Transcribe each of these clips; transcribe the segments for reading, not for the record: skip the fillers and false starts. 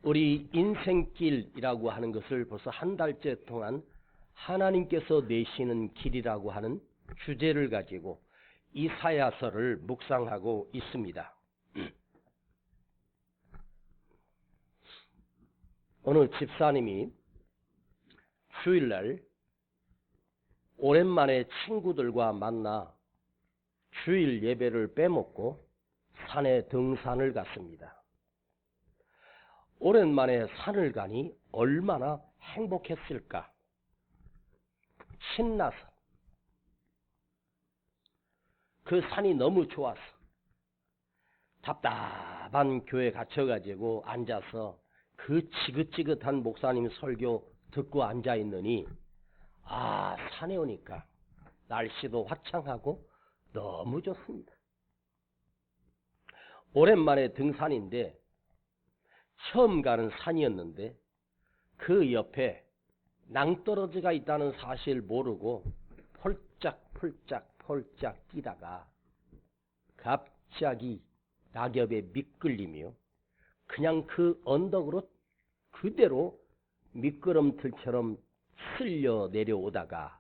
우리 인생길이라고 하는 것을 벌써 한 달째 동안 하나님께서 내시는 길이라고 하는 주제를 가지고 이사야서를 묵상하고 있습니다. 오늘 집사님이 주일날 오랜만에 친구들과 만나 주일 예배를 빼먹고 산에 등산을 갔습니다. 오랜만에 산을 가니 얼마나 행복했을까. 신나서 그 산이 너무 좋아서 답답한 교회에 갇혀가지고 앉아서 그 지긋지긋한 목사님 설교 듣고 앉아있느니 산에 오니까 날씨도 화창하고 너무 좋습니다. 오랜만에 등산인데 처음 가는 산이었는데 그 옆에 낭떠러지가 있다는 사실 모르고 폴짝 뛰다가 갑자기 낙엽에 미끌리며 그냥 그 언덕으로 그대로 미끄럼틀처럼 쓸려 내려오다가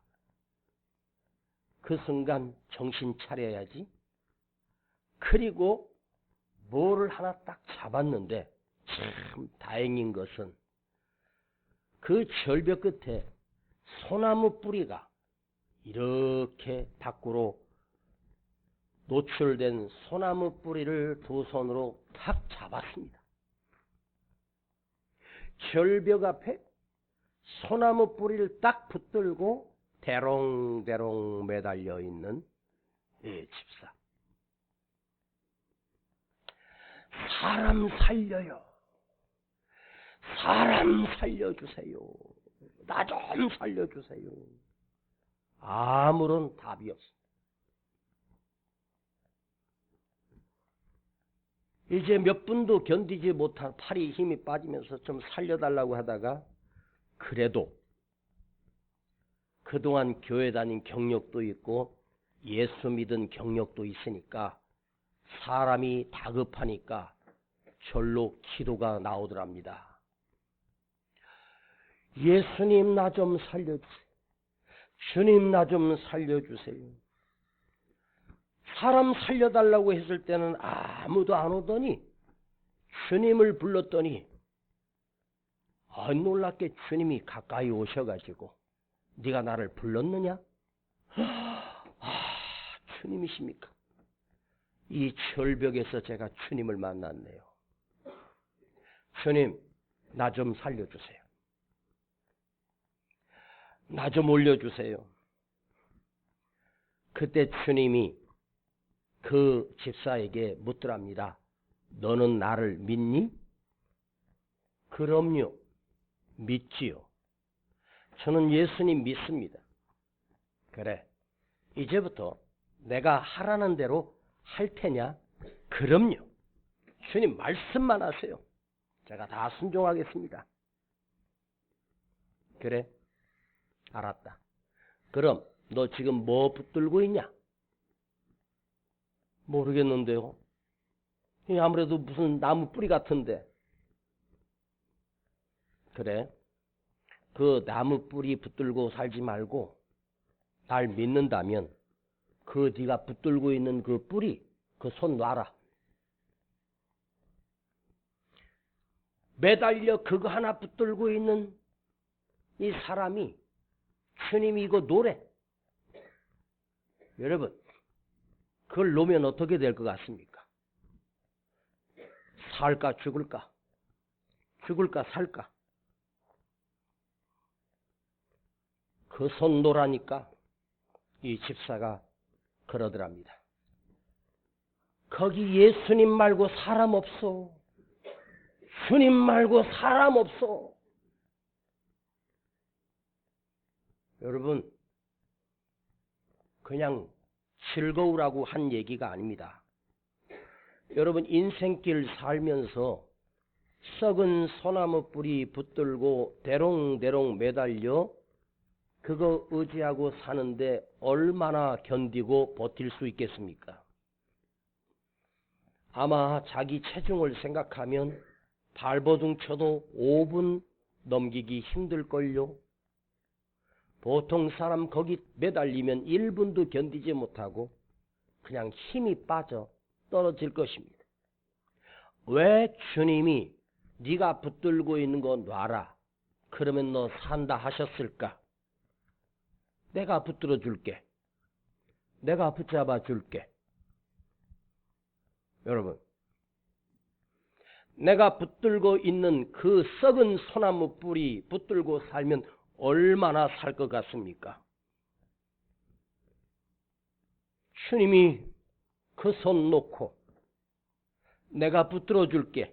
그 순간 정신 차려야지. 그리고 뭐를 하나 딱 잡았는데 참 다행인 것은 그 절벽 끝에 소나무 뿌리가 이렇게 밖으로 노출된 소나무 뿌리를 두 손으로 탁 잡았습니다. 절벽 앞에 소나무 뿌리를 딱 붙들고 대롱대롱 매달려 있는 이 집사. 사람 살려요. 사람 살려주세요. 나 좀 살려주세요. 아무런 답이 없습니다. 이제 몇 분도 견디지 못한 팔이 힘이 빠지면서 좀 살려달라고 하다가 그래도 그동안 교회 다닌 경력도 있고 예수 믿은 경력도 있으니까 사람이 다급하니까 절로 기도가 나오더랍니다. 예수님 나 좀 살려주세요. 주님 나 좀 살려주세요. 사람 살려달라고 했을 때는 아무도 안 오더니 주님을 불렀더니 놀랍게 주님이 가까이 오셔가지고 네가 나를 불렀느냐? 주님이십니까? 이 절벽에서 제가 주님을 만났네요. 주님 나 좀 살려주세요. 나 좀 올려주세요. 그때 주님이 그 집사에게 묻더랍니다. 너는 나를 믿니? 그럼요. 믿지요. 저는 예수님 믿습니다. 그래. 이제부터 내가 하라는 대로 할 테냐? 그럼요. 주님 말씀만 하세요. 제가 다 순종하겠습니다. 그래. 알았다. 그럼 너 지금 뭐 붙들고 있냐? 모르겠는데요. 아무래도 무슨 나무 뿌리 같은데. 그래. 그 나무 뿌리 붙들고 살지 말고 날 믿는다면 그 네가 붙들고 있는 그 뿌리 그 손 놔라. 매달려 그거 하나 붙들고 있는 이 사람이 주님이 이거 놓으래. 여러분 그걸 놓으면 어떻게 될 것 같습니까? 살까 죽을까? 죽을까 살까? 그 손 놓으라니까 이 집사가 그러더랍니다. 거기 예수님 말고 사람 없어. 주님 말고 사람 없어. 여러분 그냥 즐거우라고 한 얘기가 아닙니다. 여러분 인생길 살면서 썩은 소나무 뿌리 붙들고 대롱대롱 매달려 그거 의지하고 사는데 얼마나 견디고 버틸 수 있겠습니까? 아마 자기 체중을 생각하면 발버둥 쳐도 5분 넘기기 힘들걸요. 보통 사람 거기 매달리면 1분도 견디지 못하고 그냥 힘이 빠져 떨어질 것입니다. 왜 주님이 네가 붙들고 있는 거 놔라, 그러면 너 산다 하셨을까? 내가 붙들어 줄게. 내가 붙잡아 줄게. 여러분, 내가 붙들고 있는 그 썩은 소나무 뿌리 붙들고 살면 얼마나 살 것 같습니까? 주님이 그 손 놓고 내가 붙들어 줄게.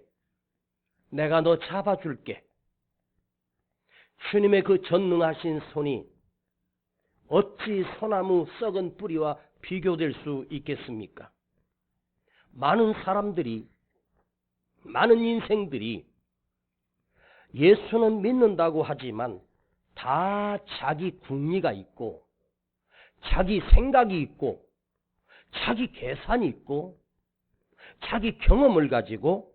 내가 너 잡아 줄게. 주님의 그 전능하신 손이 어찌 소나무 썩은 뿌리와 비교될 수 있겠습니까? 많은 사람들이, 많은 인생들이 예수는 믿는다고 하지만 다 자기 궁리가 있고 자기 생각이 있고 자기 계산이 있고 자기 경험을 가지고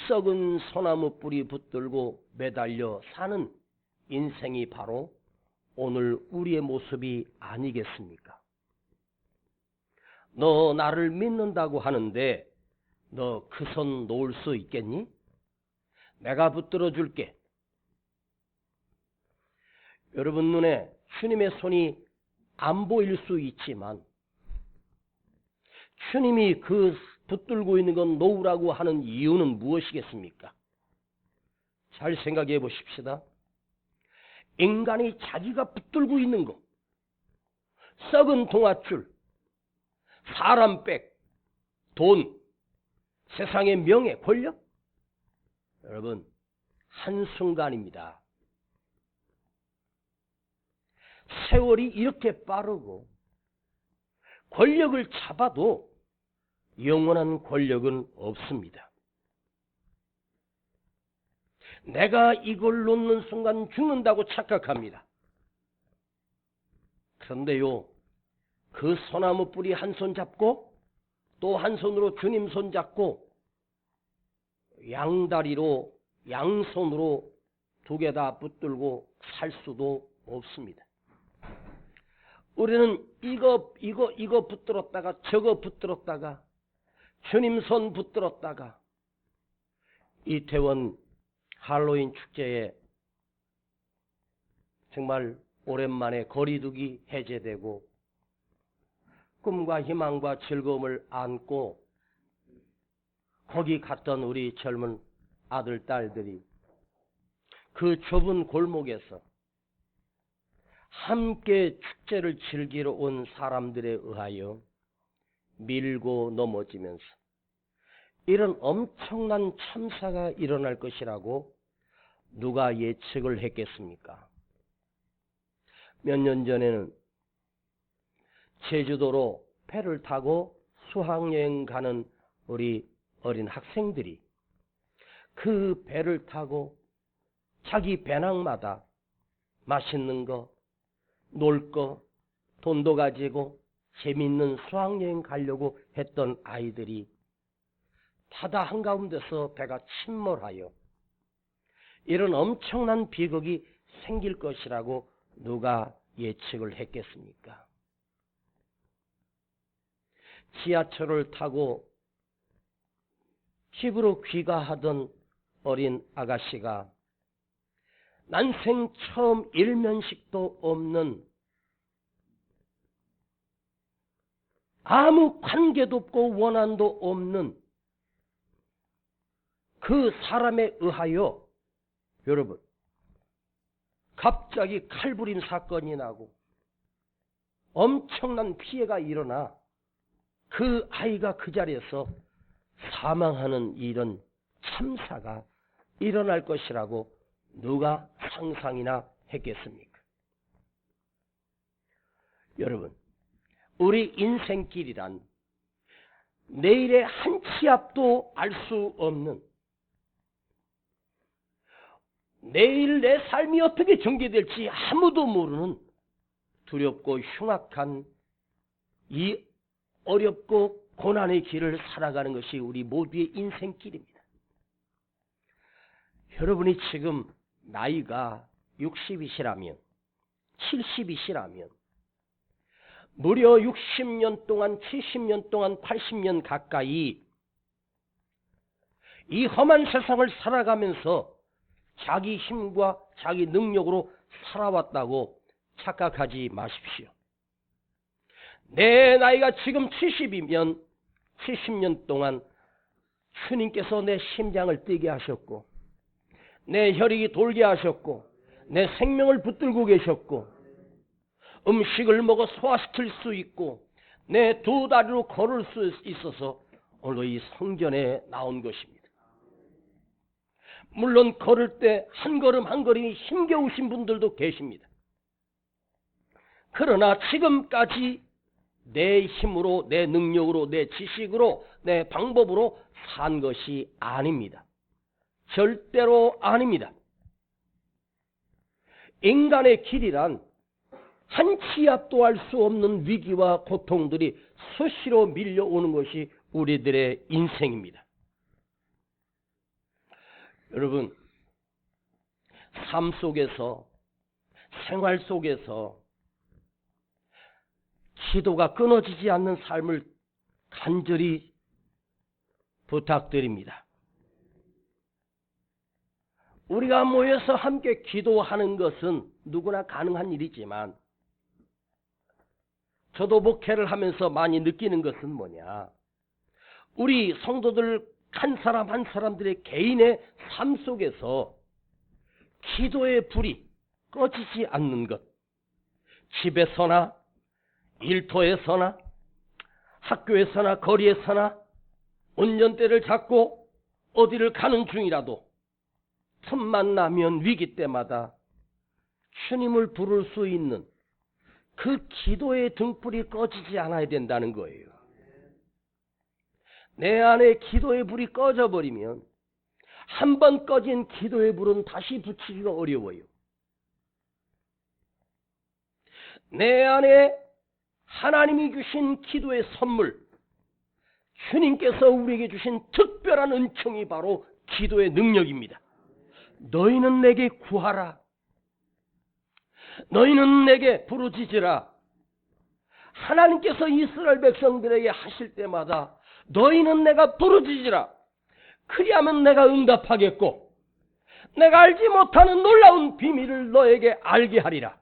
썩은 소나무 뿌리 붙들고 매달려 사는 인생이 바로 오늘 우리의 모습이 아니겠습니까? 너 나를 믿는다고 하는데 너 그 손 놓을 수 있겠니? 내가 붙들어 줄게. 여러분 눈에 주님의 손이 안 보일 수 있지만 주님이 그 붙들고 있는 건 놓으라고 하는 이유는 무엇이겠습니까? 잘 생각해 보십시다. 인간이 자기가 붙들고 있는 것, 썩은 동아줄, 사람 백, 돈, 세상의 명예, 권력? 여러분, 한순간입니다. 세월이 이렇게 빠르고 권력을 잡아도 영원한 권력은 없습니다. 내가 이걸 놓는 순간 죽는다고 착각합니다. 그런데요, 그 소나무 뿌리 한 손 잡고 또 한 손으로 주님 손 잡고 양다리로 양손으로 두 개 다 붙들고 살 수도 없습니다. 우리는 이거 붙들었다가 저거 붙들었다가 주님 손 붙들었다가 이태원 할로윈 축제에 정말 오랜만에 거리두기 해제되고 꿈과 희망과 즐거움을 안고 거기 갔던 우리 젊은 아들, 딸들이 그 좁은 골목에서 함께 축제를 즐기러 온 사람들에 의하여 밀고 넘어지면서 이런 엄청난 참사가 일어날 것이라고 누가 예측을 했겠습니까? 몇 년 전에는 제주도로 배를 타고 수학여행 가는 우리 어린 학생들이 그 배를 타고 자기 배낭마다 맛있는 거, 놀 거, 돈도 가지고 재미있는 수학여행 가려고 했던 아이들이 바다 한가운데서 배가 침몰하여 이런 엄청난 비극이 생길 것이라고 누가 예측을 했겠습니까? 지하철을 타고 집으로 귀가하던 어린 아가씨가 난생 처음 일면식도 없는 아무 관계도 없고 원한도 없는 그 사람에 의하여 여러분 갑자기 칼부림 사건이 나고 엄청난 피해가 일어나 그 아이가 그 자리에서 사망하는 이런 참사가 일어날 것이라고 누가 상상이나 했겠습니까? 여러분, 우리 인생길이란 내일의 한 치 앞도 알 수 없는 내일 내 삶이 어떻게 전개될지 아무도 모르는 두렵고 흉악한 이 어렵고 고난의 길을 살아가는 것이 우리 모두의 인생길입니다. 여러분이 지금 나이가 60이시라면 70이시라면 무려 60년 동안 70년 동안 80년 가까이 이 험한 세상을 살아가면서 자기 힘과 자기 능력으로 살아왔다고 착각하지 마십시오. 내 나이가 지금 70이면 70년 동안 주님께서 내 심장을 뛰게 하셨고 내 혈액이 돌게 하셨고 내 생명을 붙들고 계셨고 음식을 먹어 소화시킬 수 있고 내 두 다리로 걸을 수 있어서 오늘 이 성전에 나온 것입니다. 물론 걸을 때 한 걸음 한 걸음이 힘겨우신 분들도 계십니다. 그러나 지금까지 내 힘으로, 내 능력으로, 내 지식으로, 내 방법으로 산 것이 아닙니다. 절대로 아닙니다. 인간의 길이란 한 치 앞도 알 수 없는 위기와 고통들이 수시로 밀려오는 것이 우리들의 인생입니다. 여러분, 삶 속에서, 생활 속에서 기도가 끊어지지 않는 삶을 간절히 부탁드립니다. 우리가 모여서 함께 기도하는 것은 누구나 가능한 일이지만 저도 목회를 하면서 많이 느끼는 것은 뭐냐? 우리 성도들 한 사람 한 사람들의 개인의 삶 속에서 기도의 불이 꺼지지 않는 것. 집에서나 일터에서나 학교에서나 거리에서나 운전대를 잡고 어디를 가는 중이라도 틈만 나면 위기 때마다 주님을 부를 수 있는 그 기도의 등불이 꺼지지 않아야 된다는 거예요. 내 안에 기도의 불이 꺼져버리면 한 번 꺼진 기도의 불은 다시 붙이기가 어려워요. 내 안에 하나님이 주신 기도의 선물, 주님께서 우리에게 주신 특별한 은총이 바로 기도의 능력입니다. 너희는 내게 구하라. 너희는 내게 부르짖으라. 하나님께서 이스라엘 백성들에게 하실 때마다 너희는 내가 부르짖으라. 그리하면 내가 응답하겠고 내가 알지 못하는 놀라운 비밀을 너에게 알게 하리라.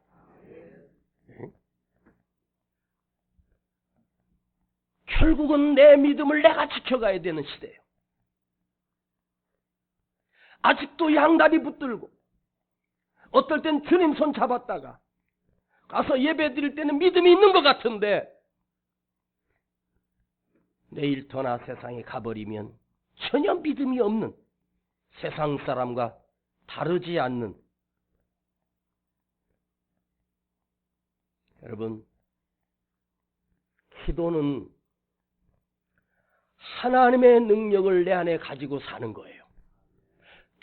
결국은 내 믿음을 내가 지켜가야 되는 시대예요. 아직도 양다리 붙들고 어떨 땐 주님 손 잡았다가 가서 예배 드릴 때는 믿음이 있는 것 같은데 내일터나 세상에 가버리면 전혀 믿음이 없는 세상 사람과 다르지 않는 여러분, 기도는 하나님의 능력을 내 안에 가지고 사는 거예요.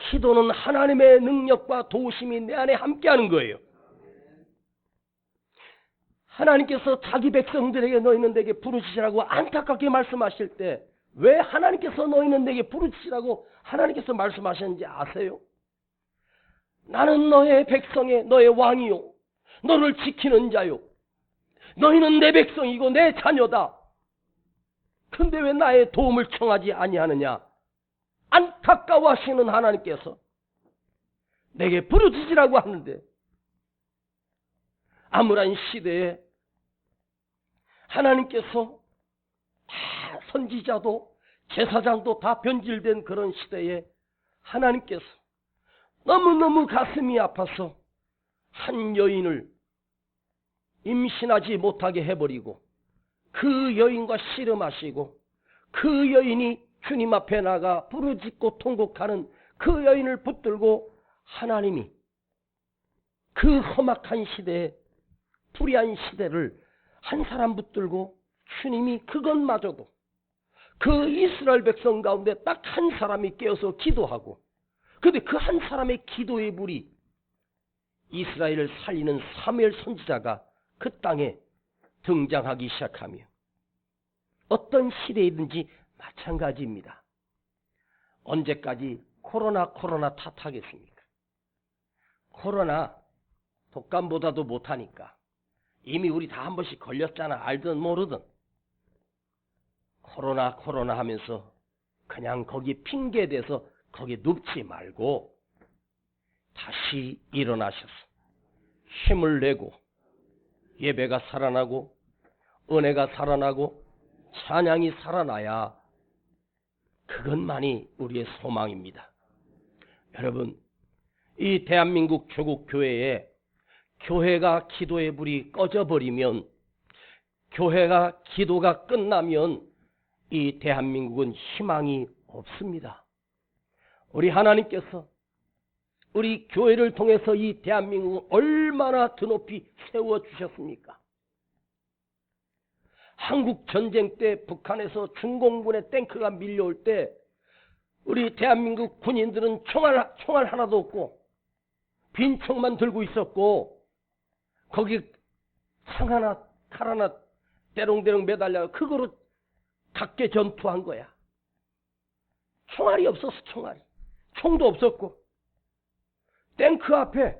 기도는 하나님의 능력과 도우심이 내 안에 함께하는 거예요. 하나님께서 자기 백성들에게 너희는 내게 부르짖으라고 안타깝게 말씀하실 때 왜 하나님께서 너희는 내게 부르짖으라고 하나님께서 말씀하셨는지 아세요? 나는 너의 백성의 너의 왕이요 너를 지키는 자요 너희는 내 백성이고 내 자녀다. 근데 왜 나의 도움을 청하지 아니하느냐? 안타까워하시는 하나님께서 내게 부르짖으라고 하는데 암울한 시대에 하나님께서 다 선지자도 제사장도 다 변질된 그런 시대에 하나님께서 너무너무 가슴이 아파서 한 여인을 임신하지 못하게 해버리고 그 여인과 씨름하시고 그 여인이 주님 앞에 나가 부르짖고 통곡하는 그 여인을 붙들고 하나님이 그 험악한 시대에 불의한 시대를 한 사람 붙들고 주님이 그것마저도 그 이스라엘 백성 가운데 딱 한 사람이 깨어서 기도하고 그런데 그 한 사람의 기도의 불이 이스라엘을 살리는 사무엘 선지자가 그 땅에 등장하기 시작하며 어떤 시대이든지 마찬가지입니다. 언제까지 코로나 탓하겠습니까? 코로나 독감보다도 못하니까. 이미 우리 다 한 번씩 걸렸잖아. 알든 모르든. 코로나 하면서 그냥 거기 핑계대서 거기 눕지 말고 다시 일어나셔서 힘을 내고 예배가 살아나고 은혜가 살아나고 찬양이 살아나야 그것만이 우리의 소망입니다. 여러분, 이 대한민국 조국 교회에 교회가 기도의 불이 꺼져버리면, 교회가 기도가 끝나면 이 대한민국은 희망이 없습니다. 우리 하나님께서 우리 교회를 통해서 이 대한민국을 얼마나 드높이 세워주셨습니까? 한국 전쟁 때 북한에서 중공군의 탱크가 밀려올 때 우리 대한민국 군인들은 총알 하나도 없고 빈 총만 들고 있었고 거기 창 하나 칼 하나 대롱대롱 매달려 그거로 각계 전투한 거야. 총알이 없었어. 총도 없었고 탱크 앞에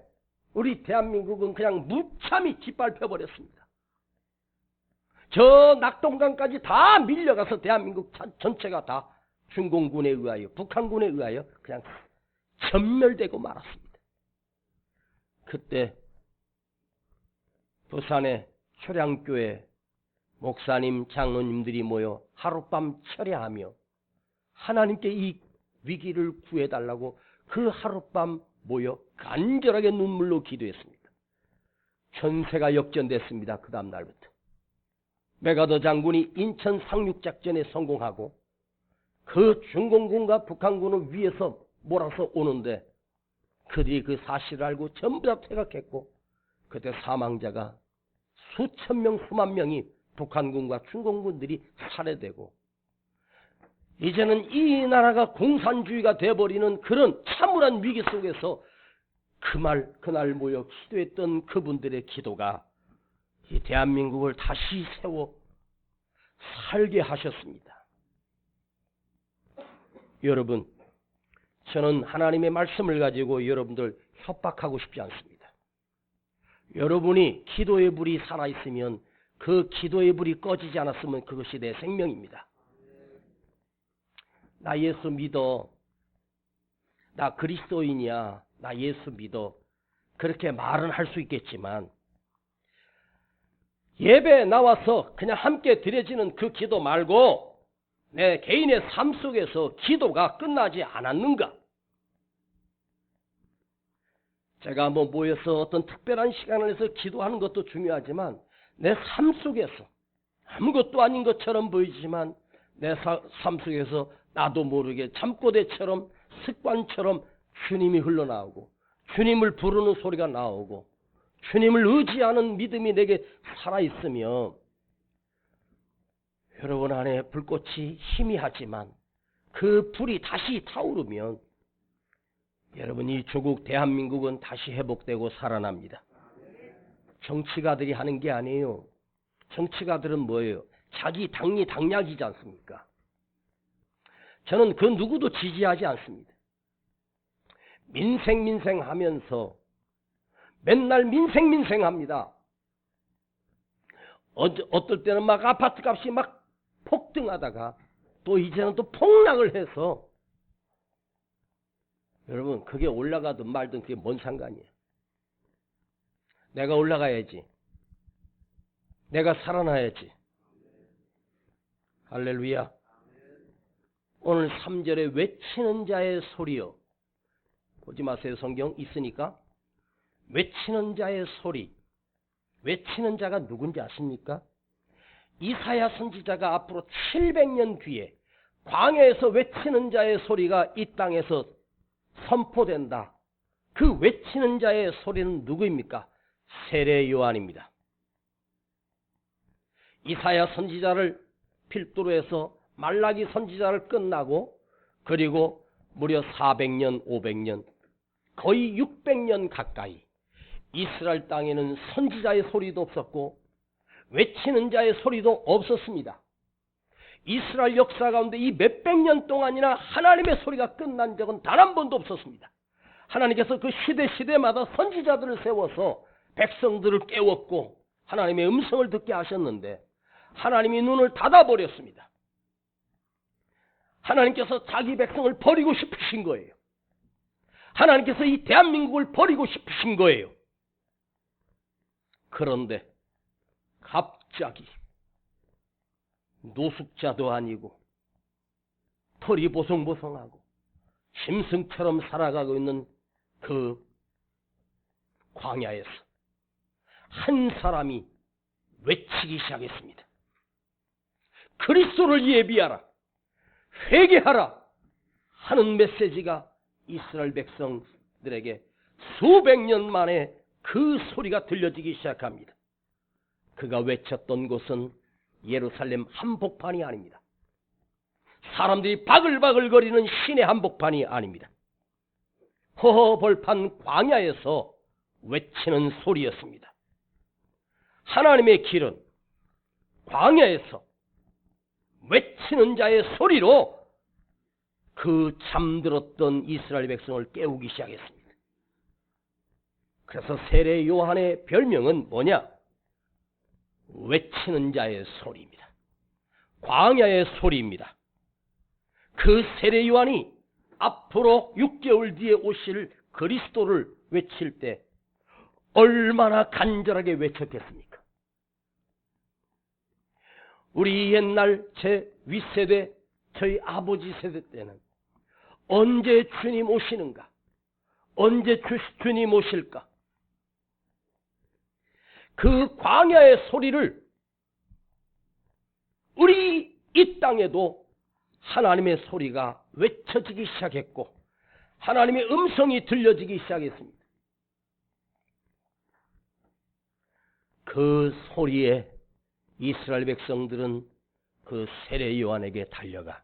우리 대한민국은 그냥 무참히 짓밟혀버렸습니다. 저 낙동강까지 다 밀려가서 대한민국 전체가 다 중공군에 의하여 북한군에 의하여 그냥 전멸되고 말았습니다. 그때 부산의 초량교회 목사님 장로님들이 모여 하룻밤 철야하며 하나님께 이 위기를 구해달라고 그 하룻밤 모여 간절하게 눈물로 기도했습니다. 전세가 역전됐습니다. 그 다음 날부터 메가더 장군이 인천 상륙작전에 성공하고 그 중공군과 북한군을 위에서 몰아서 오는데 그들이 그 사실을 알고 전부 다 퇴각했고 그때 사망자가 수천 명 수만 명이 북한군과 중공군들이 살해되고 이제는 이 나라가 공산주의가 돼버리는 그런 참울한 위기 속에서 그날 모여 기도했던 그분들의 기도가 이 대한민국을 다시 세워 살게 하셨습니다. 여러분, 저는 하나님의 말씀을 가지고 여러분들 협박하고 싶지 않습니다. 여러분이 기도의 불이 살아있으면 그 기도의 불이 꺼지지 않았으면 그것이 내 생명입니다. 나 예수 믿어. 나 그리스도인이야. 나 예수 믿어. 그렇게 말은 할 수 있겠지만 예배에 나와서 그냥 함께 드려지는 그 기도 말고 내 개인의 삶 속에서 기도가 끝나지 않았는가? 제가 모여서 어떤 특별한 시간을 해서 기도하는 것도 중요하지만 내 삶 속에서 아무것도 아닌 것처럼 보이지만 내 삶 속에서 나도 모르게 잠꼬대처럼 습관처럼 주님이 흘러나오고 주님을 부르는 소리가 나오고 주님을 의지하는 믿음이 내게 살아있으며 여러분 안에 불꽃이 희미하지만 그 불이 다시 타오르면 여러분 이 조국 대한민국은 다시 회복되고 살아납니다. 정치가들이 하는 게 아니에요. 정치가들은 뭐예요? 자기 당리 당략이지 않습니까? 저는 그 누구도 지지하지 않습니다. 민생 하면서 맨날 민생 합니다. 어떨 때는 막 아파트 값이 막 폭등하다가 또 이제는 또 폭락을 해서 여러분 그게 올라가든 말든 그게 뭔 상관이에요. 내가 올라가야지. 내가 살아나야지. 할렐루야. 오늘 3절에 외치는 자의 소리요. 보지 마세요. 성경 있으니까. 외치는 자의 소리. 외치는 자가 누군지 아십니까? 이사야 선지자가 앞으로 700년 뒤에 광야에서 외치는 자의 소리가 이 땅에서 선포된다. 그 외치는 자의 소리는 누구입니까? 세례 요한입니다. 이사야 선지자를 필두로 해서 말라기 선지자를 끝나고 그리고 무려 400년, 500년, 거의 600년 가까이 이스라엘 땅에는 선지자의 소리도 없었고 외치는 자의 소리도 없었습니다. 이스라엘 역사 가운데 이 몇백 년 동안이나 하나님의 소리가 끝난 적은 단 한 번도 없었습니다. 하나님께서 그 시대마다 선지자들을 세워서 백성들을 깨웠고 하나님의 음성을 듣게 하셨는데 하나님이 눈을 닫아버렸습니다. 하나님께서 자기 백성을 버리고 싶으신 거예요. 하나님께서 이 대한민국을 버리고 싶으신 거예요. 그런데 갑자기 노숙자도 아니고 털이 보송보송하고 짐승처럼 살아가고 있는 그 광야에서 한 사람이 외치기 시작했습니다. 그리스도를 예비하라, 회개하라 하는 메시지가 이스라엘 백성들에게 수백 년 만에 그 소리가 들려지기 시작합니다. 그가 외쳤던 곳은 예루살렘 한복판이 아닙니다. 사람들이 바글바글거리는 시내 한복판이 아닙니다. 허허벌판 광야에서 외치는 소리였습니다. 하나님의 길은 광야에서 외치는 자의 소리로 그 잠들었던 이스라엘 백성을 깨우기 시작했습니다. 그래서 세례 요한의 별명은 뭐냐? 외치는 자의 소리입니다. 광야의 소리입니다. 그 세례 요한이 앞으로 6개월 뒤에 오실 그리스도를 외칠 때 얼마나 간절하게 외쳤겠습니까? 우리 옛날 제 윗세대, 저희 아버지 세대 때는 언제 주님 오시는가? 언제 주님 오실까? 그 광야의 소리를 우리 이 땅에도 하나님의 소리가 외쳐지기 시작했고 하나님의 음성이 들려지기 시작했습니다. 그 소리에 이스라엘 백성들은 그 세례 요한에게 달려가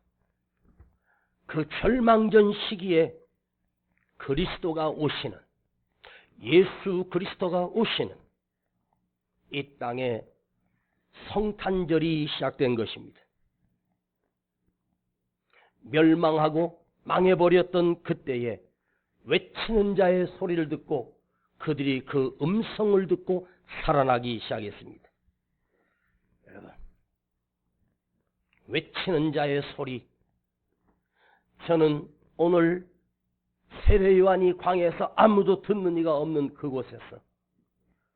그 절망전 시기에 그리스도가 오시는, 예수 그리스도가 오시는 이 땅에 성탄절이 시작된 것입니다. 멸망하고 망해버렸던 그때에 외치는 자의 소리를 듣고 그들이 그 음성을 듣고 살아나기 시작했습니다. 여러분, 외치는 자의 소리, 저는 오늘 세례 요한이 광야에서 아무도 듣는 이가 없는 그곳에서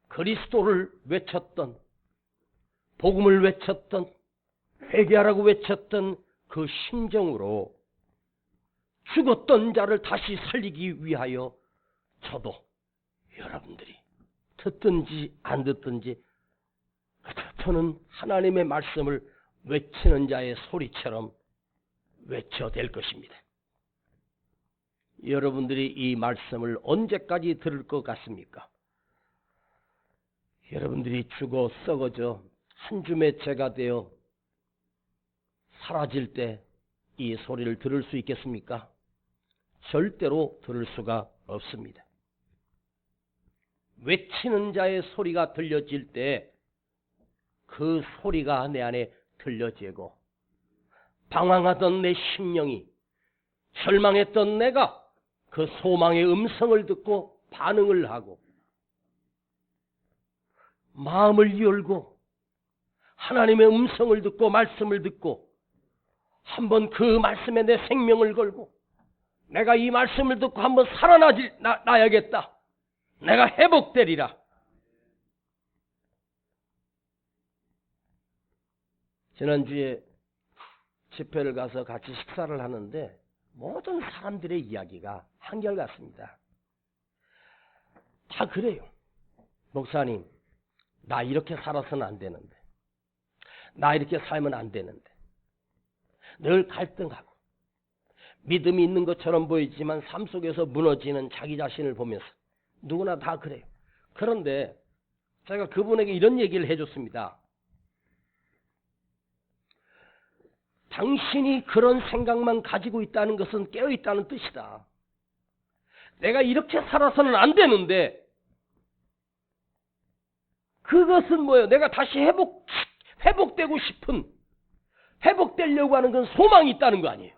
그리스도를 외쳤던, 복음을 외쳤던, 회개하라고 외쳤던 그 심정으로 죽었던 자를 다시 살리기 위하여 저도 여러분들이 듣든지 안 듣든지 저는 하나님의 말씀을 외치는 자의 소리처럼 외쳐댈 것입니다. 여러분들이 이 말씀을 언제까지 들을 것 같습니까? 여러분들이 죽어 썩어져 한 줌의 재가 되어 사라질 때 이 소리를 들을 수 있겠습니까? 절대로 들을 수가 없습니다. 외치는 자의 소리가 들려질 때 그 소리가 내 안에 들려지고 방황하던 내 심령이, 절망했던 내가 그 소망의 음성을 듣고 반응을 하고 마음을 열고 하나님의 음성을 듣고 말씀을 듣고 한번 그 말씀에 내 생명을 걸고 내가 이 말씀을 듣고 한번 살아나야겠다. 내가 회복되리라. 지난주에 집회를 가서 같이 식사를 하는데 모든 사람들의 이야기가 한결같습니다. 다 그래요. 목사님, 나 이렇게 살아서는 안 되는데, 나 이렇게 살면 안 되는데, 늘 갈등하고 믿음이 있는 것처럼 보이지만 삶 속에서 무너지는 자기 자신을 보면서 누구나 다 그래요. 그런데 제가 그분에게 이런 얘기를 해줬습니다. 당신이 그런 생각만 가지고 있다는 것은 깨어있다는 뜻이다. 내가 이렇게 살아서는 안 되는데 그것은 뭐예요? 내가 다시 회복되고 싶은 회복되려고 하는 건 소망이 있다는 거 아니에요.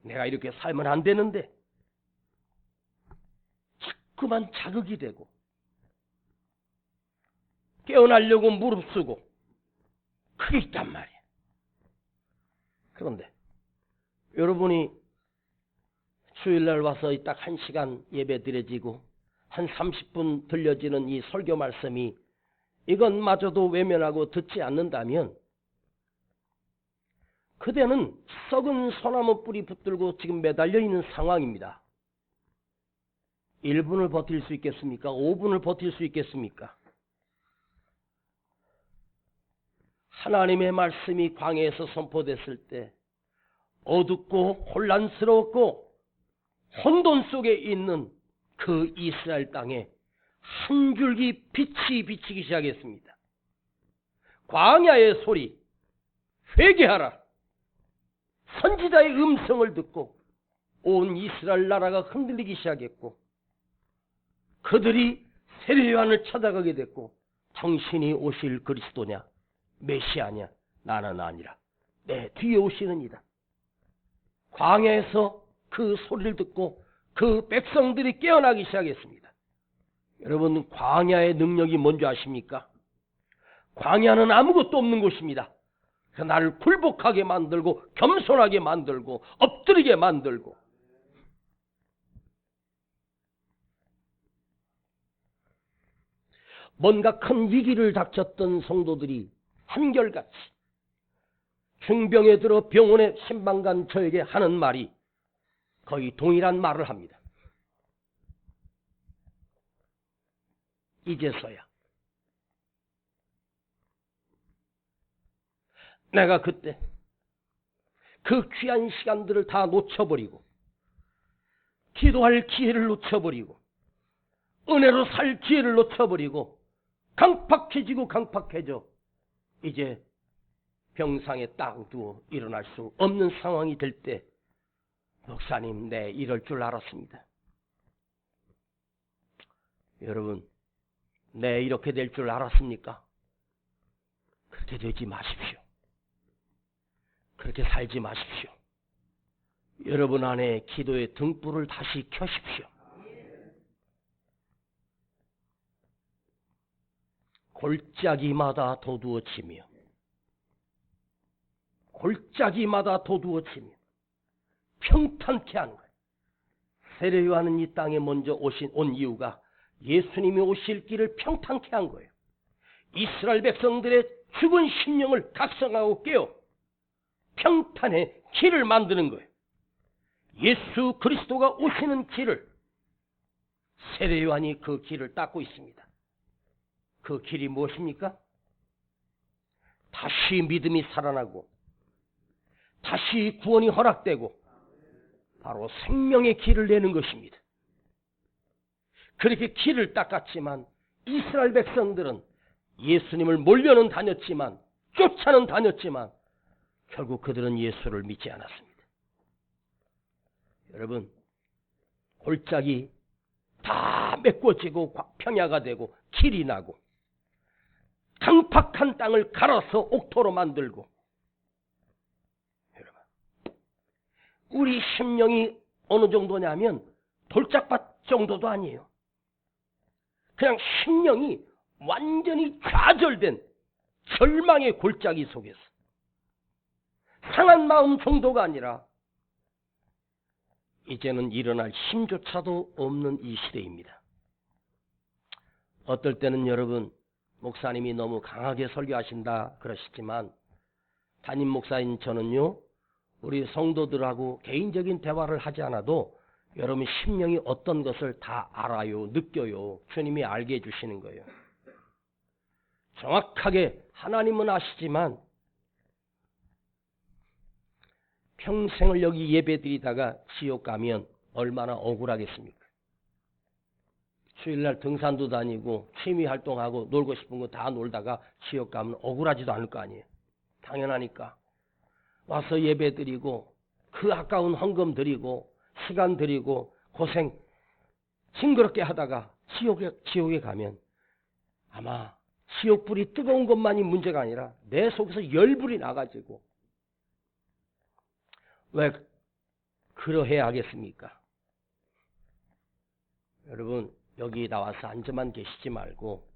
내가 이렇게 살면 안 되는데 자꾸만 자극이 되고 깨어나려고 무릅쓰고 그게 있단 말이에요. 그런데 여러분이 주일날 와서 딱 1시간 예배 드려지고 한 30분 들려지는 이 설교 말씀이 이것마저도 외면하고 듣지 않는다면 그대는 썩은 소나무 뿌리 붙들고 지금 매달려 있는 상황입니다. 1분을 버틸 수 있겠습니까? 5분을 버틸 수 있겠습니까? 하나님의 말씀이 광야에서 선포됐을 때 어둡고 혼란스럽고 혼돈 속에 있는 그 이스라엘 땅에 한 줄기 빛이 비치기 시작했습니다. 광야의 소리, 회개하라. 선지자의 음성을 듣고 온 이스라엘 나라가 흔들리기 시작했고 그들이 세례요한을 찾아가게 됐고 당신이 오실 그리스도냐 메시아냐 나는 아니라 내 뒤에 오시는 이다. 광야에서 그 소리를 듣고 그 백성들이 깨어나기 시작했습니다. 여러분 광야의 능력이 뭔지 아십니까? 광야는 아무것도 없는 곳입니다. 나를 굴복하게 만들고 겸손하게 만들고 엎드리게 만들고 뭔가 큰 위기를 닥쳤던 성도들이 한결같이 중병에 들어 병원에 신방간 저에게 하는 말이 거의 동일한 말을 합니다. 이제서야 내가 그때 그 귀한 시간들을 다 놓쳐버리고 기도할 기회를 놓쳐버리고 은혜로 살 기회를 놓쳐버리고 강팍해져 이제 병상에 딱 누워 일어날 수 없는 상황이 될 때 목사님 네 이럴 줄 알았습니다. 여러분 네 이렇게 될 줄 알았습니까? 그렇게 되지 마십시오. 그렇게 살지 마십시오. 여러분 안에 기도의 등불을 다시 켜십시오. 골짜기마다 도두어지며 평탄케 하는 거예요. 세례요한은 이 땅에 먼저 온 이유가 예수님이 오실 길을 평탄케 한 거예요. 이스라엘 백성들의 죽은 심령을 각성하고 깨어 평탄의 길을 만드는 거예요. 예수 그리스도가 오시는 길을 세례요한이 그 길을 닦고 있습니다. 그 길이 무엇입니까? 다시 믿음이 살아나고 다시 구원이 허락되고 바로 생명의 길을 내는 것입니다. 그렇게 길을 닦았지만 이스라엘 백성들은 예수님을 몰려는 다녔지만 쫓아는 다녔지만 결국 그들은 예수를 믿지 않았습니다. 여러분 골짜기 다 메꿔지고 평야가 되고 길이 나고 강팍한 땅을 갈아서 옥토로 만들고 여러분 우리 심령이 어느 정도냐면 돌짝밭 정도도 아니에요. 그냥 심령이 완전히 좌절된 절망의 골짜기 속에서 상한 마음 정도가 아니라 이제는 일어날 힘조차도 없는 이 시대입니다. 어떨 때는 여러분 목사님이 너무 강하게 설교하신다 그러시지만 담임 목사인 저는요 우리 성도들하고 개인적인 대화를 하지 않아도 여러분 심령이 어떤 것을 다 알아요, 느껴요. 주님이 알게 해주시는 거예요. 정확하게 하나님은 아시지만 평생을 여기 예배드리다가 지옥 가면 얼마나 억울하겠습니까? 주일날 등산도 다니고 취미활동하고 놀고 싶은 거 다 놀다가 지옥 가면 억울하지도 않을 거 아니에요. 당연하니까 와서 예배드리고 그 아까운 헌금 드리고 시간 드리고 고생 징그럽게 하다가 지옥에 가면 아마 지옥불이 뜨거운 것만이 문제가 아니라 내 속에서 열불이 나가지고 왜 그러해야 하겠습니까? 여러분 여기 나와서 앉아만 계시지 말고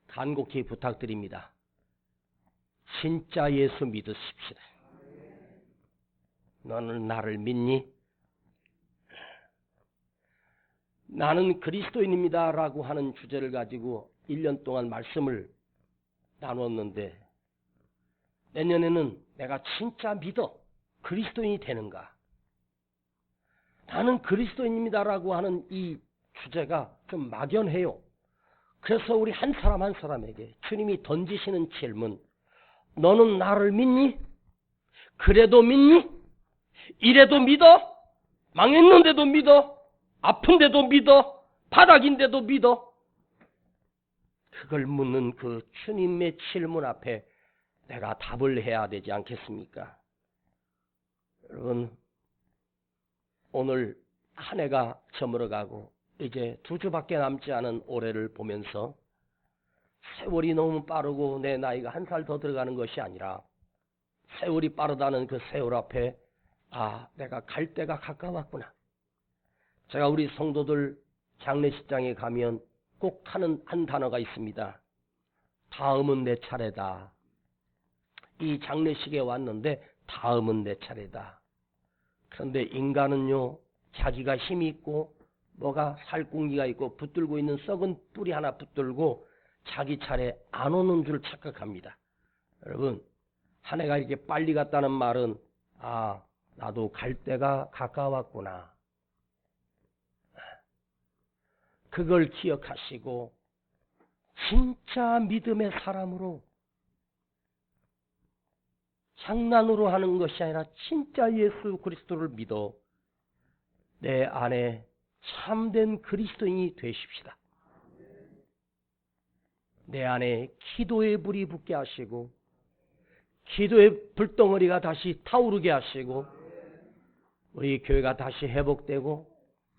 간곡히 부탁드립니다. 진짜 예수 믿으십시다. 너는 나를 믿니? 나는 그리스도인입니다 라고 하는 주제를 가지고 1년 동안 말씀을 나눴는데 내년에는 내가 진짜 믿어 그리스도인이 되는가? 나는 그리스도인입니다 라고 하는 이 주제가 좀 막연해요. 그래서 우리 한 사람 한 사람에게 주님이 던지시는 질문, 너는 나를 믿니? 그래도 믿니? 이래도 믿어? 망했는데도 믿어? 아픈데도 믿어? 바닥인데도 믿어? 그걸 묻는 그 주님의 질문 앞에 내가 답을 해야 되지 않겠습니까? 여러분, 오늘 한 해가 저물어가고 이제 2주밖에 남지 않은 올해를 보면서 세월이 너무 빠르고 내 나이가 1살 더 들어가는 것이 아니라 세월이 빠르다는 그 세월 앞에 내가 갈 때가 가까웠구나. 제가 우리 성도들 장례식장에 가면 꼭 하는 한 단어가 있습니다. 다음은 내 차례다. 이 장례식에 왔는데 다음은 내 차례다. 그런데 인간은요, 자기가 힘이 있고 뭐가 살궁기가 있고 붙들고 있는 썩은 뿌리 하나 붙들고 자기 차례 안 오는 줄 착각합니다. 여러분, 한 해가 이렇게 빨리 갔다는 말은 나도 갈 때가 가까웠구나. 그걸 기억하시고 진짜 믿음의 사람으로 장난으로 하는 것이 아니라 진짜 예수 그리스도를 믿어 내 안에 참된 그리스도인이 되십시다. 내 안에 기도의 불이 붙게 하시고 기도의 불덩어리가 다시 타오르게 하시고 우리 교회가 다시 회복되고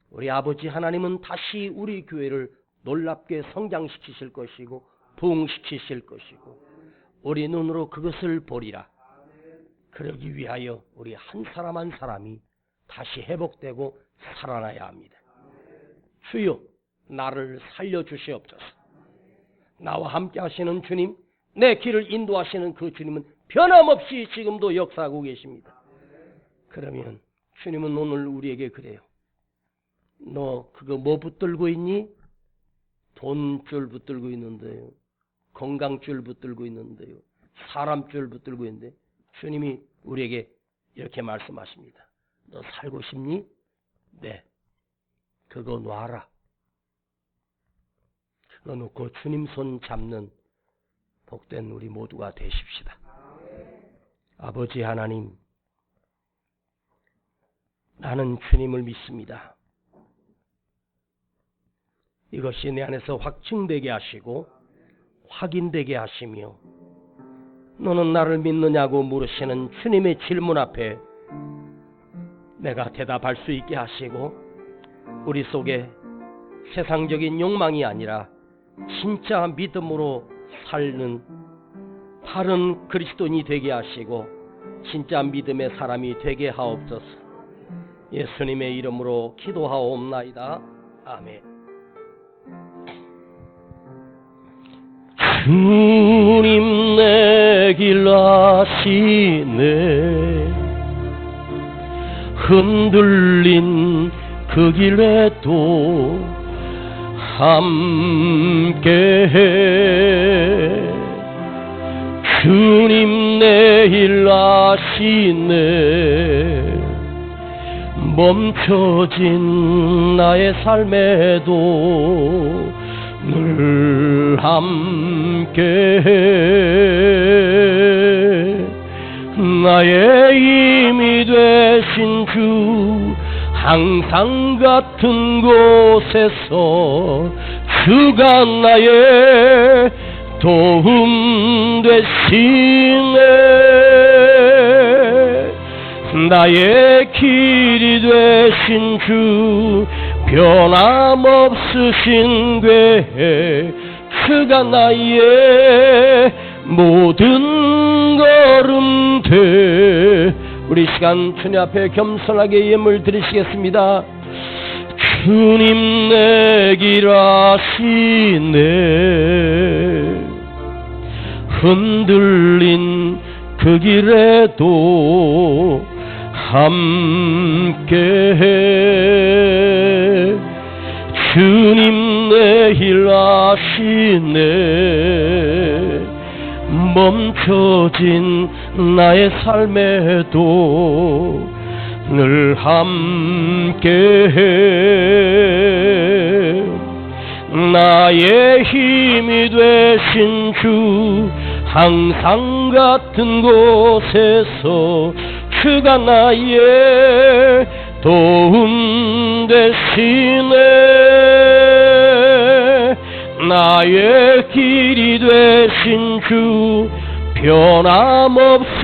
우리 아버지 하나님은 다시 우리 교회를 놀랍게 성장시키실 것이고 부흥시키실 것이고 우리 눈으로 그것을 보리라. 그러기 위하여 우리 한 사람 한 사람이 다시 회복되고 살아나야 합니다. 주여, 나를 살려주시옵소서. 나와 함께 하시는 주님, 내 길을 인도하시는 그 주님은 변함없이 지금도 역사하고 계십니다. 그러면 주님은 오늘 우리에게 그래요. 너 그거 뭐 붙들고 있니? 돈줄 붙들고 있는데요. 건강줄 붙들고 있는데요. 사람줄 붙들고 있는데 주님이 우리에게 이렇게 말씀하십니다. 너 살고 싶니? 네. 그거 놔라. 그거 놓고 주님 손 잡는 복된 우리 모두가 되십시다. 아버지 하나님, 나는 주님을 믿습니다. 이것이 내 안에서 확증되게 하시고 확인되게 하시며 너는 나를 믿느냐고 물으시는 주님의 질문 앞에 내가 대답할 수 있게 하시고 우리 속에 세상적인 욕망이 아니라 진짜 믿음으로 사는 바른 그리스도인이 되게 하시고 진짜 믿음의 사람이 되게 하옵소서. 예수님의 이름으로 기도하옵나이다. 아멘. 주님 내 길 아시네. 흔들린 그 길에도 함께해. 주님 내 길 아시네. 멈춰진 나의 삶에도 늘 함께해. 나의 힘이 되신 주 항상 같은 곳에서 주가 나의 도움 되시네. 나의 길이 되신 주 변함없으신 괴 주가 나의 모든 걸음 돼. 우리 시간 주님 앞에 겸손하게 예물 드리시겠습니다. 주님 내 길 아시네. 흔들린 그 길에도 함께해. 주님 내 길 아시네. 멈춰진 나의 삶에도 늘 함께해. 나의 힘이 되신 주, 항상 같은 곳에서 주가 나의 도움 되시네. 나의 길이 되신 주, 변함없으신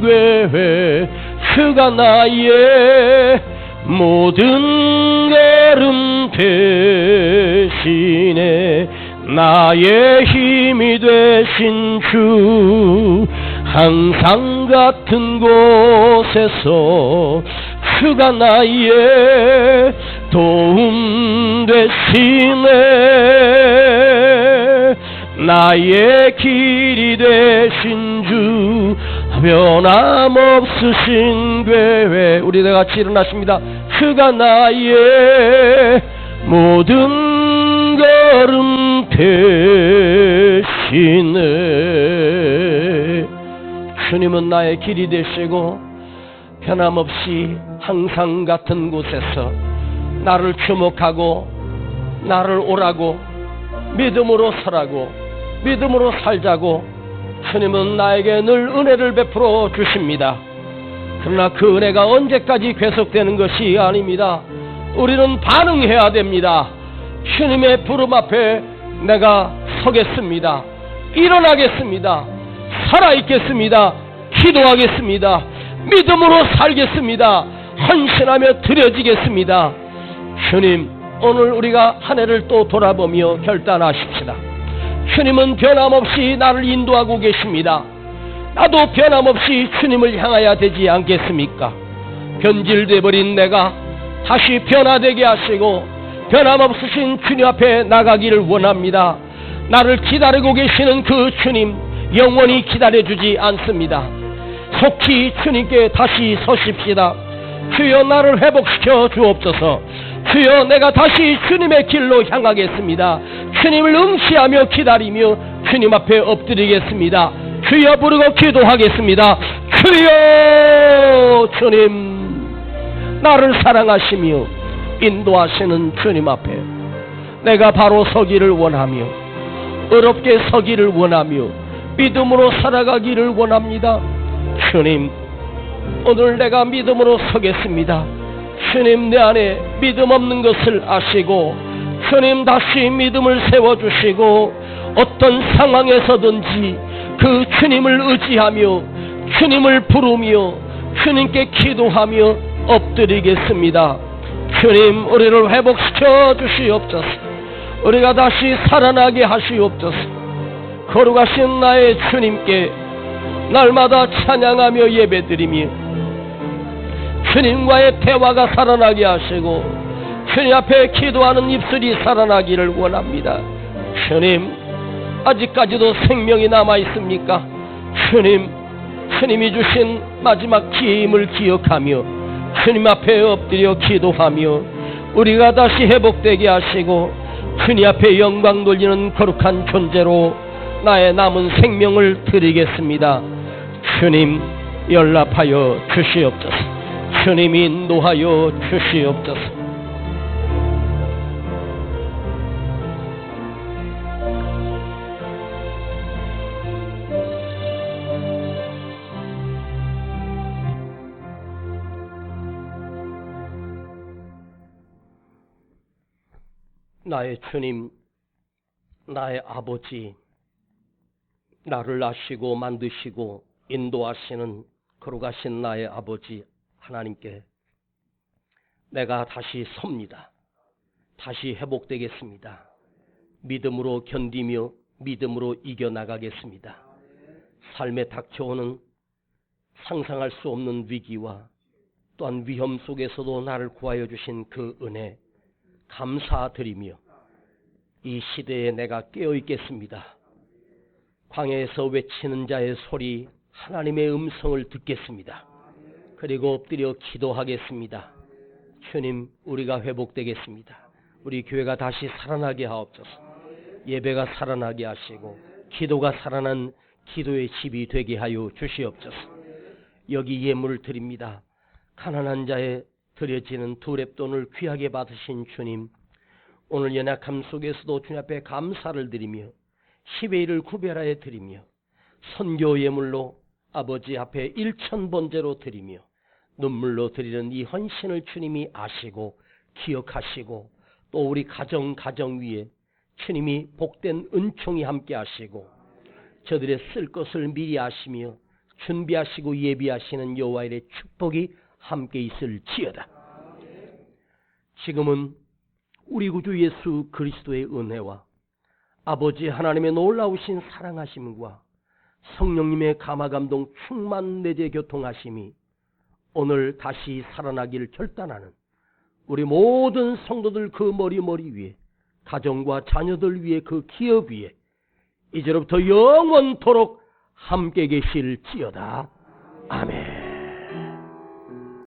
괴회, 주가 나의 모든 걸음 되시네. 나의 힘이 되신 주, 항상 같은 곳에서 주가 나의 도움 되시네. 나의 길이 되신 주, 변함없으신 괴회. 우리 다 같이 일어나십니다. 주가 나의 모든 걸음 되시네. 주님은 나의 길이 되시고 변함없이 항상 같은 곳에서 나를 주목하고 나를 오라고, 믿음으로 서라고, 믿음으로 살자고 주님은 나에게 늘 은혜를 베풀어 주십니다. 그러나 그 은혜가 언제까지 계속되는 것이 아닙니다. 우리는 반응해야 됩니다. 주님의 부름 앞에 내가 서겠습니다. 일어나겠습니다. 살아있겠습니다. 기도하겠습니다. 믿음으로 살겠습니다. 헌신하며 드려지겠습니다. 주님, 오늘 우리가 한 해를 또 돌아보며 결단하십시다. 주님은 변함없이 나를 인도하고 계십니다. 나도 변함없이 주님을 향하여야 되지 않겠습니까? 변질되어버린 내가 다시 변화되게 하시고 변함없으신 주님 앞에 나가기를 원합니다. 나를 기다리고 계시는 그 주님 영원히 기다려주지 않습니다. 속히 주님께 다시 서십시다. 주여, 나를 회복시켜 주옵소서. 주여, 내가 다시 주님의 길로 향하겠습니다. 주님을 응시하며 기다리며 주님 앞에 엎드리겠습니다. 주여 부르고 기도하겠습니다. 주여, 주님, 나를 사랑하시며 인도하시는 주님 앞에 내가 바로 서기를 원하며 어렵게 서기를 원하며 믿음으로 살아가기를 원합니다. 주님, 오늘 내가 믿음으로 서겠습니다. 주님, 내 안에 믿음 없는 것을 아시고 주님 다시 믿음을 세워주시고 어떤 상황에서든지 그 주님을 의지하며 주님을 부르며 주님께 기도하며 엎드리겠습니다. 주님, 우리를 회복시켜 주시옵소서. 우리가 다시 살아나게 하시옵소서. 거룩하신 나의 주님께 날마다 찬양하며 예배드리며 주님과의 대화가 살아나게 하시고 주님 앞에 기도하는 입술이 살아나기를 원합니다. 주님, 아직까지도 생명이 남아있습니까? 주님, 주님이 주신 마지막 기임을 기억하며 주님 앞에 엎드려 기도하며 우리가 다시 회복되게 하시고 주님 앞에 영광 돌리는 거룩한 존재로 나의 남은 생명을 드리겠습니다. 주님, 연락하여 주시옵소서. 주님, 인도하여 주시옵소서. 나의 주님, 나의 아버지, 나를 아시고 만드시고 인도하시는 거룩하신 나의 아버지 하나님께 내가 다시 섭니다. 다시 회복되겠습니다. 믿음으로 견디며 믿음으로 이겨나가겠습니다. 삶에 닥쳐오는 상상할 수 없는 위기와 또한 위험 속에서도 나를 구하여 주신 그 은혜 감사드리며 이 시대에 내가 깨어있겠습니다. 광야에서 외치는 자의 소리, 하나님의 음성을 듣겠습니다. 그리고 엎드려 기도하겠습니다. 주님, 우리가 회복되겠습니다. 우리 교회가 다시 살아나게 하옵소서. 예배가 살아나게 하시고 기도가 살아난 기도의 집이 되게 하여 주시옵소서. 여기 예물을 드립니다. 가난한 자에 드려지는 두 렙돈을 귀하게 받으신 주님, 오늘 연약함 속에서도 주님 앞에 감사를 드리며 10의 1을 구별하여 드리며 선교 예물로 아버지 앞에 1000번제로 드리며 눈물로 드리는 이 헌신을 주님이 아시고 기억하시고 또 우리 가정 위에 주님이 복된 은총이 함께 하시고 저들의 쓸 것을 미리 아시며 준비하시고 예비하시는 여호와의 축복이 함께 있을지어다. 지금은 우리 구주 예수 그리스도의 은혜와 아버지 하나님의 놀라우신 사랑하심과 성령님의 감화감동 충만 내재 교통하심이 오늘 다시 살아나기를 결단하는 우리 모든 성도들 그 머리 위에 가정과 자녀들 위에 그 기업 위에 이제로부터 영원토록 함께 계실지어다. 아멘.